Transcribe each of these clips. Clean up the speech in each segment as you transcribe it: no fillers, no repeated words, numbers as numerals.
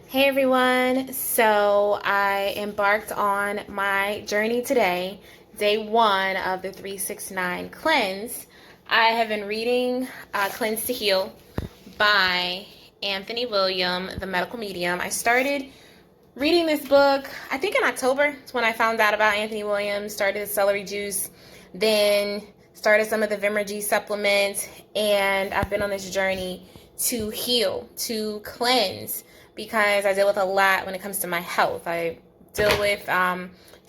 Hey everyone, so I embarked on my journey today, day one of the 369 cleanse. I have been reading Cleanse to Heal by Anthony William, the medical medium. I started reading this book, I think in October. It's when I found out about Anthony William, started the celery juice, then started some of the Vimergy supplements, and I've been on this journey to heal, to cleanse, because I deal with a lot when it comes to my health. I deal with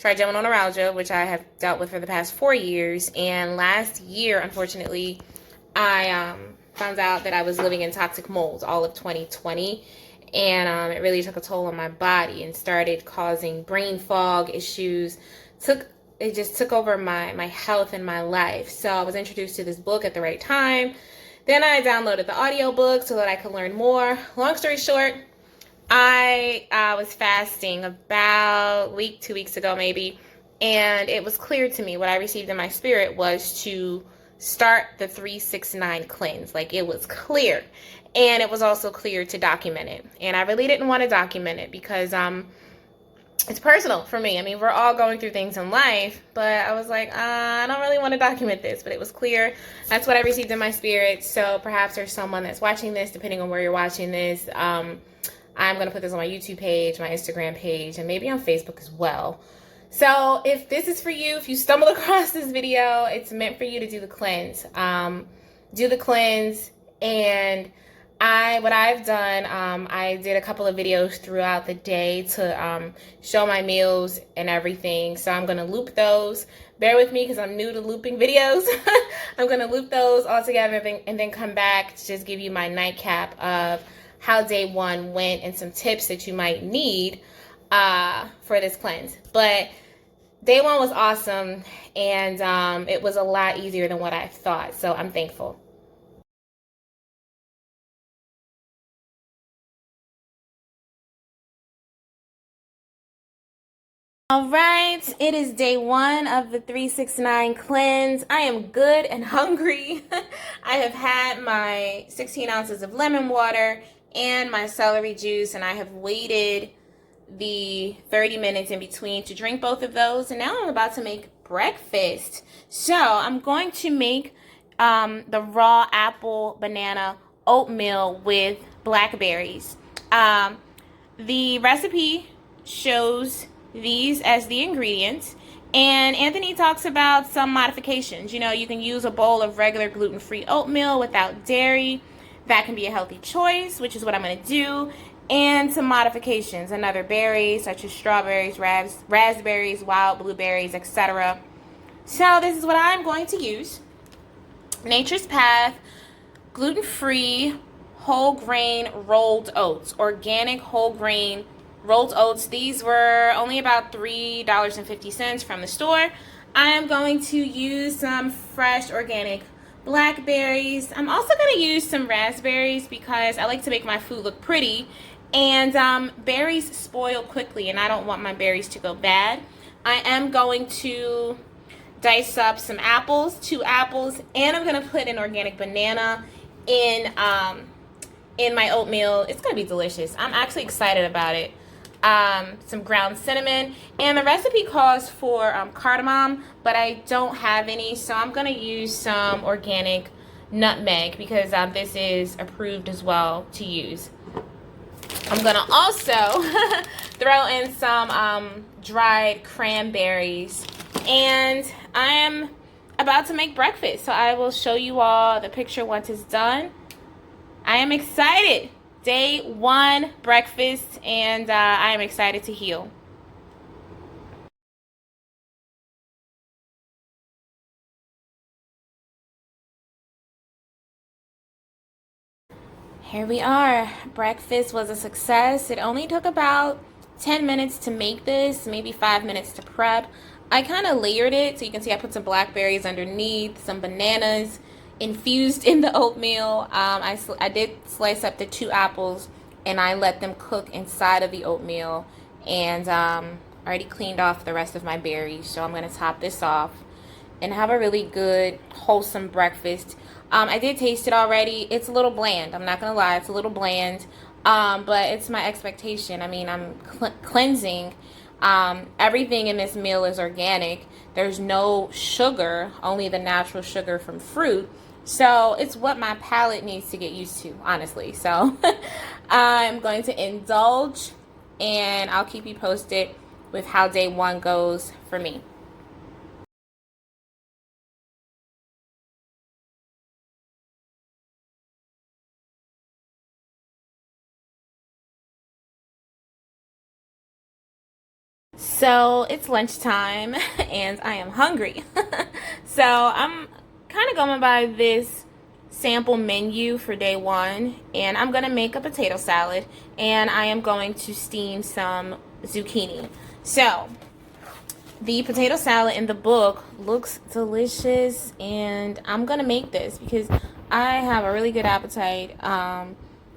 trigeminal neuralgia, which I have dealt with for the past 4 years, and last year, unfortunately, I found out that I was living in toxic mold all of 2020, and it really took a toll on my body and started causing brain fog issues. It just took over my health and my life. So I was introduced to this book at the right time. Then I downloaded the audiobook so that I could learn more. Long story short, I was fasting about a week, 2 weeks ago maybe, and it was clear to me what I received in my spirit was to start the 369 cleanse. Like, it was clear. And it was also clear to document it. And I really didn't want to document it because it's personal for me. I mean, we're all going through things in life, but I was like, I don't really want to document this, but it was clear. That's what I received in my spirit. So perhaps there's someone that's watching this, depending on where you're watching this. I'm going to put this on my YouTube page, my Instagram page, and maybe on Facebook as well. So if this is for you, if you stumble across this video, it's meant for you to do the cleanse. Do the cleanse. And what I've done, I did a couple of videos throughout the day to show my meals and everything. So I'm going to loop those. Bear with me because I'm new to looping videos. I'm going to loop those all together and then come back to just give you my nightcap of how day one went and some tips that you might need for this cleanse. But day one was awesome, and it was a lot easier than what I thought. So I'm thankful. All right, it is day one of the 369 cleanse. I am good and hungry. I have had my 16 ounces of lemon water and my celery juice, and I have waited the 30 minutes in between to drink both of those. And now I'm about to make breakfast. So I'm going to make the raw apple banana oatmeal with blackberries. The recipe shows these as the ingredients, and Anthony talks about some modifications. You know, you can use a bowl of regular gluten-free oatmeal without dairy. That can be a healthy choice, which is what I'm going to do. And some modifications, another berries such as strawberries, raspberries, wild blueberries, etc. So this is what I'm going to use. Nature's Path gluten-free whole grain rolled oats, organic whole grain rolled oats. These were only about $3.50 from the store. I am going to use some fresh organic blackberries. I'm also going to use some raspberries because I like to make my food look pretty, and berries spoil quickly and I don't want my berries to go bad. I am going to dice up some apples, 2 apples, and I'm going to put an organic banana in my oatmeal. It's going to be delicious. I'm actually excited about it. Some ground cinnamon, and the recipe calls for cardamom, but I don't have any, so I'm going to use some organic nutmeg because this is approved as well to use. I'm going to also throw in some dried cranberries, and I am about to make breakfast, so I will show you all the picture once it's done. I am excited. Day one breakfast, and I am excited to heal. Here we are. Breakfast was a success. It only took about 10 minutes to make this, maybe 5 minutes to prep. I kind of layered it, so you can see I put some blackberries underneath, some bananas infused in the oatmeal. I did slice up the 2 apples, and I let them cook inside of the oatmeal, and already cleaned off the rest of my berries. So I'm going to top this off and have a really good, wholesome breakfast. I did taste it already. It's a little bland. I'm not going to lie. It's a little bland. But it's my expectation. I mean, I'm cleansing. Everything in this meal is organic. There's no sugar, only the natural sugar from fruit. So it's what my palate needs to get used to, honestly. So I'm going to indulge, and I'll keep you posted with how day one goes for me. So it's lunchtime and I am hungry. So I'm kind of going by this sample menu for day one, and I'm going to make a potato salad, and I am going to steam some zucchini. So the potato salad in the book looks delicious, and I'm going to make this because I have a really good appetite.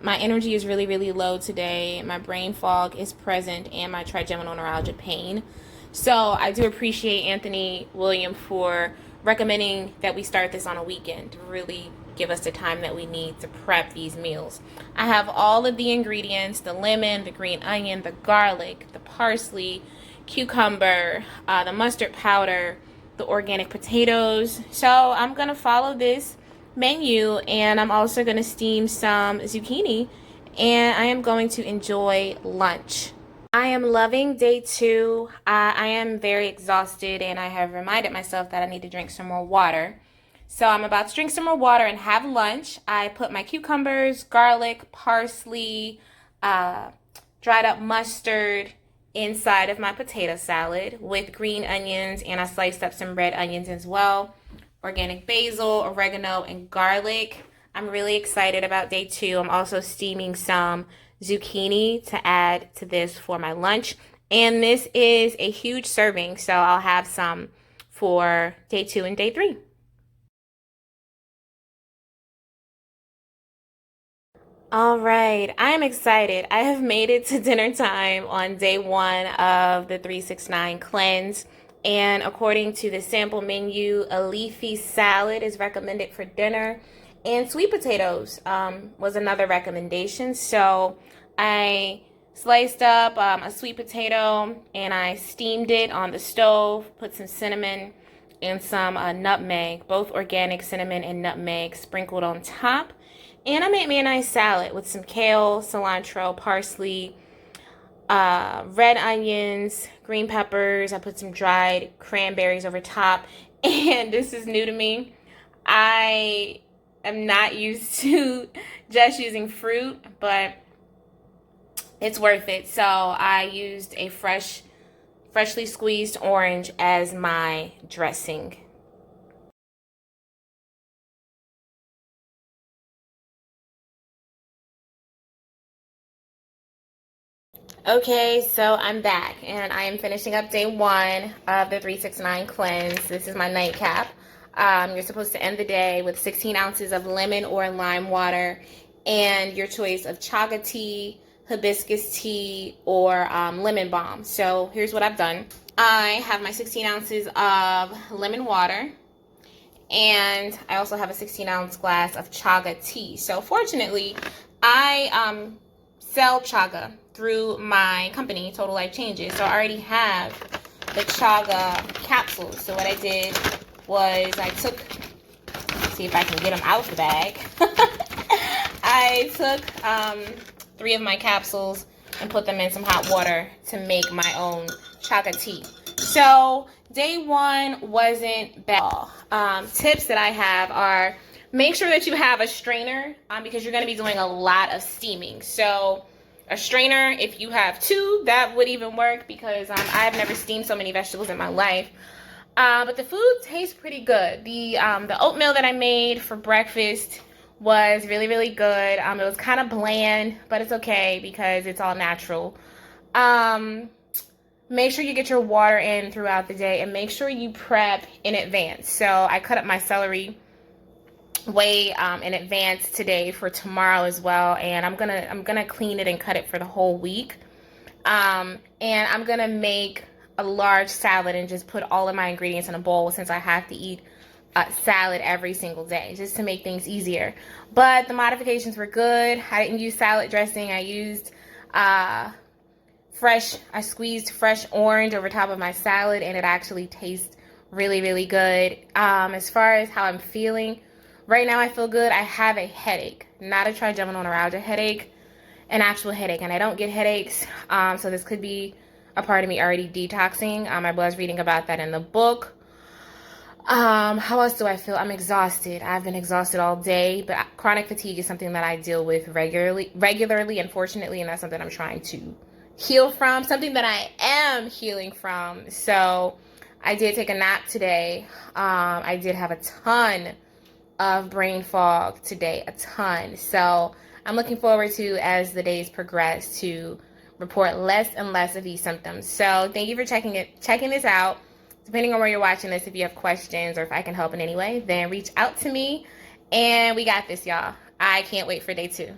My energy is really, really low today. My brain fog is present, and my trigeminal neuralgia pain. So I do appreciate Anthony William for recommending that we start this on a weekend to really give us the time that we need to prep these meals. I have all of the ingredients: the lemon, the green onion, the garlic, the parsley, cucumber, the mustard powder, the organic potatoes. So I'm going to follow this menu, and I'm also going to steam some zucchini, and I am going to enjoy lunch. I am loving day two. I am very exhausted, and I have reminded myself that I need to drink some more water. So I'm about to drink some more water and have lunch. I put my cucumbers, garlic, parsley, dried up mustard inside of my potato salad with green onions, and I sliced up some red onions as well, organic basil, oregano, and garlic. I'm really excited about day two. I'm also steaming some zucchini to add to this for my lunch. And this is a huge serving, so I'll have some for day two and day three. All right, I am excited. I have made it to dinner time on day one of the 369 cleanse. And according to the sample menu, a leafy salad is recommended for dinner, and sweet potatoes was another recommendation. So I sliced up a sweet potato and I steamed it on the stove, put some cinnamon and some nutmeg, both organic cinnamon and nutmeg sprinkled on top. And I made me a nice salad with some kale, cilantro, parsley, red onions, green peppers. I put some dried cranberries over top. And this is new to me. I am not used to just using fruit, but it's worth it. So I used a freshly squeezed orange as my dressing. Okay, so I'm back, and I am finishing up day one of the 369 cleanse. This is my nightcap. You're supposed to end the day with 16 ounces of lemon or lime water and your choice of chaga tea, hibiscus tea, or lemon balm. So here's what I've done. I have my 16 ounces of lemon water, and I also have a 16-ounce glass of chaga tea. So fortunately, I sell chaga through my company, Total Life Changes. So I already have the chaga capsules. So what I did was I took, let's see if I can get them out of the bag. I took 3 of my capsules and put them in some hot water to make my own chaga tea. So day one wasn't bad. Tips that I have are: make sure that you have a strainer because you're going to be doing a lot of steaming. So a strainer, if you have 2, that would even work because I've never steamed so many vegetables in my life. But the food tastes pretty good. The oatmeal that I made for breakfast was really, really good. It was kind of bland, but it's okay because it's all natural. Make sure you get your water in throughout the day, and make sure you prep in advance. So I cut up my celery way in advance today for tomorrow as well, and I'm gonna clean it and cut it for the whole week. And I'm gonna make a large salad and just put all of my ingredients in a bowl since I have to eat salad every single day just to make things easier. But the modifications were good. I didn't use salad dressing. I used I squeezed fresh orange over top of my salad, and it actually tastes really, really good. As far as how I'm feeling, right now I feel good. I have a headache, not a trigeminal neuralgia headache, an actual headache, and I don't get headaches. So this could be a part of me already detoxing. I was reading about that in the book. How else do I feel? I'm exhausted. I've been exhausted all day, but chronic fatigue is something that I deal with regularly, unfortunately, and that's something I'm trying to heal from, something that I am healing from. So I did take a nap today. I did have a ton of brain fog today, a ton. So I'm looking forward to, as the days progress, to report less and less of these symptoms. So thank you for checking this out. Depending on where you're watching this, if you have questions or if I can help in any way, then reach out to me. And we got this, y'all. I can't wait for day 2.